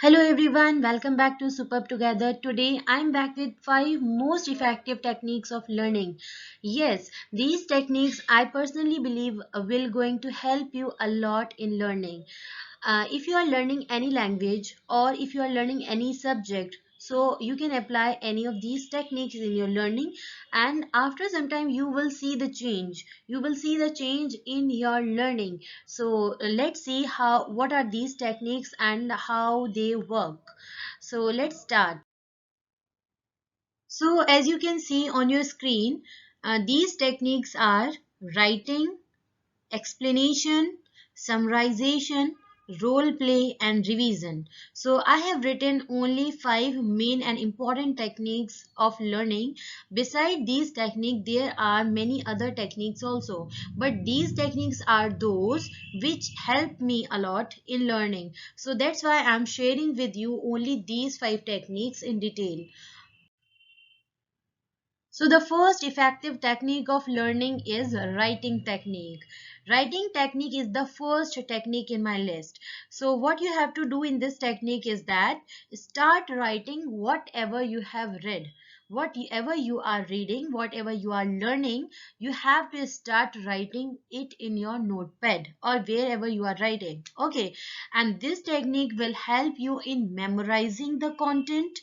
Hello everyone, welcome back to Superb Together. Today I'm back with 5 most effective techniques of learning. Yes, these techniques I personally believe will going to help you a lot in learning. If you are learning any language or if you are learning any subject, so you can apply any of these techniques in your learning, and after some time you will see the change. You will see the change in your learning. So let's see how what are these techniques and how they work. So let's start. So as you can see on your screen, these techniques are writing, explanation, summarization, role play, and revision. So I have written only 5 main and important techniques of learning. Beside these techniques, there are many other techniques also. But these techniques are those which help me a lot in learning. So that's why I'm sharing with you only these 5 techniques in detail. So the first effective technique of learning is writing technique. Writing technique is the first technique in my list. So what you have to do in this technique is that start writing whatever you have read. Whatever you are reading, whatever you are learning, you have to start writing it in your notepad or wherever you are writing. Okay, and this technique will help you in memorizing the content.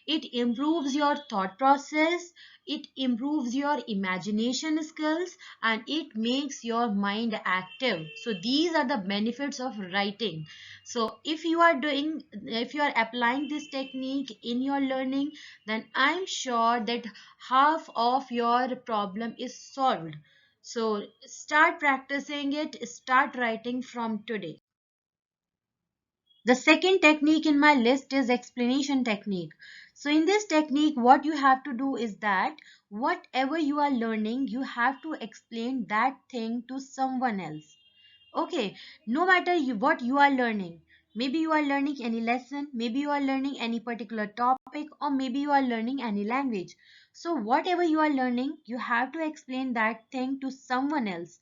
It improves your thought process, it improves your imagination skills, and it makes your mind active. So these are the benefits of writing. So if you are applying this technique in your learning, then I'm sure that half of your problem is solved. So start practicing it, start writing from today. The second technique in my list is explanation technique. So in this technique, what you have to do is that whatever you are learning, you have to explain that thing to someone else. Okay, no matter what you are learning, maybe you are learning any lesson, maybe you are learning any particular topic, or maybe you are learning any language. So whatever you are learning, you have to explain that thing to someone else.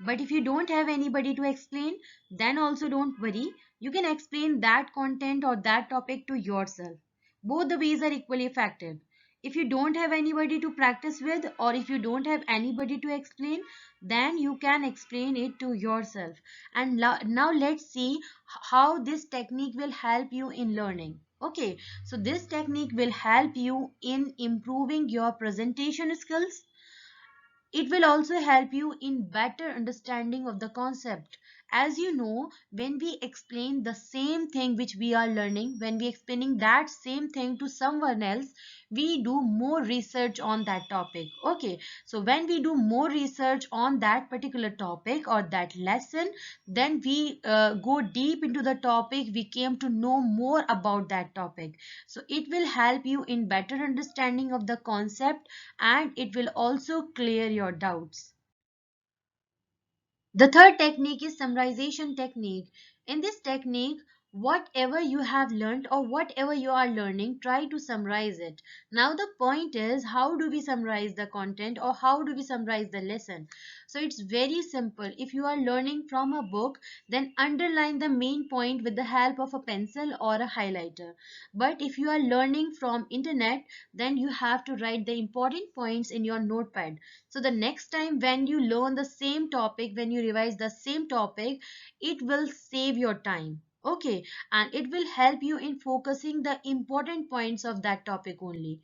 But if you don't have anybody to explain, then also don't worry. You can explain that content or that topic to yourself. Both the ways are equally effective. If you don't have anybody to practice with, or if you don't have anybody to explain, then you can explain it to yourself. And now let's see how this technique will help you in learning. Okay, so this technique will help you in improving your presentation skills. It will also help you in better understanding of the concept. As you know, when we explain the same thing which we are learning, when we explaining that same thing to someone else, we do more research on that topic. Okay, so when we do more research on that particular topic or that lesson, then we go deep into the topic, we came to know more about that topic. So it will help you in better understanding of the concept, and it will also clear your doubts. The third technique is summarization technique. In this technique, whatever you have learned or whatever you are learning, try to summarize it. Now the point is, how do we summarize the content or how do we summarize the lesson? So it's very simple. If you are learning from a book, then underline the main point with the help of a pencil or a highlighter. But if you are learning from internet, then you have to write the important points in your notepad. So the next time when you learn the same topic, when you revise the same topic, it will save your time. Okay, and it will help you in focusing the important points of that topic only.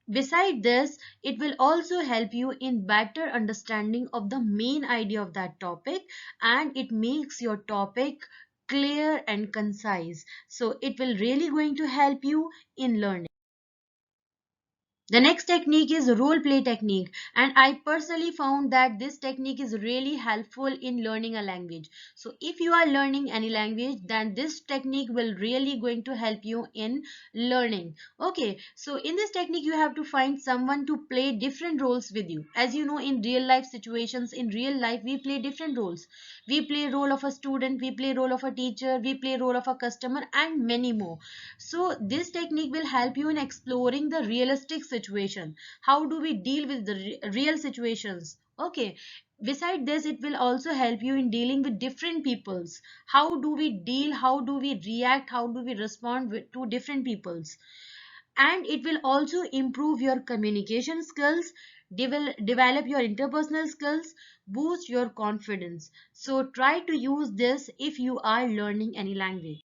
Beside this, it will also help you in better understanding of the main idea of that topic, and it makes your topic clear and concise. So it will really going to help you in learning. The next technique is role play technique, and I personally found that this technique is really helpful in learning a language. So if you are learning any language, then this technique will really going to help you in learning. Okay, so in this technique you have to find someone to play different roles with you. As you know, in real life situations, in real life we play different roles. We play role of a student, we play role of a teacher, we play role of a customer, and many more. So this technique will help you in exploring the realistic situation. How do we deal with the real situations Okay, beside this, it will also help you in dealing with different peoples. How do we deal, how do we react, how do we respond to different peoples? And it will also improve your communication skills, develop your interpersonal skills, boost your confidence. So try to use this if you are learning any language.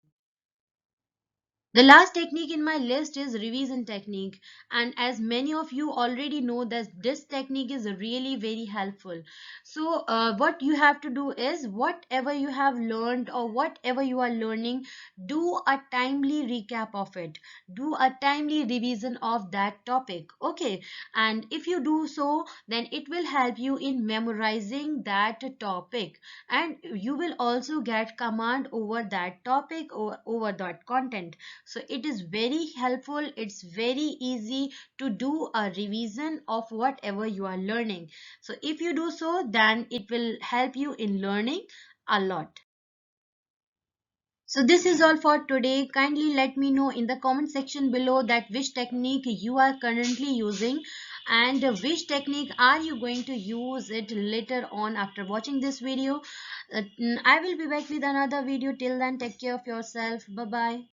The last technique in my list is revision technique, and as many of you already know that this technique is really very helpful. So what you have to do is whatever you have learned or whatever you are learning, do a timely recap of it. Do a timely revision of that topic. Okay, and if you do so, then it will help you in memorizing that topic, and you will also get command over that topic or over that content. So it is very helpful, it's very easy to do a revision of whatever you are learning. So if you do so, then it will help you in learning a lot. So this is all for today. Kindly let me know in the comment section below that which technique you are currently using, and which technique are you going to use it later on after watching this video. I will be back with another video. Till then, take care of yourself. Bye bye.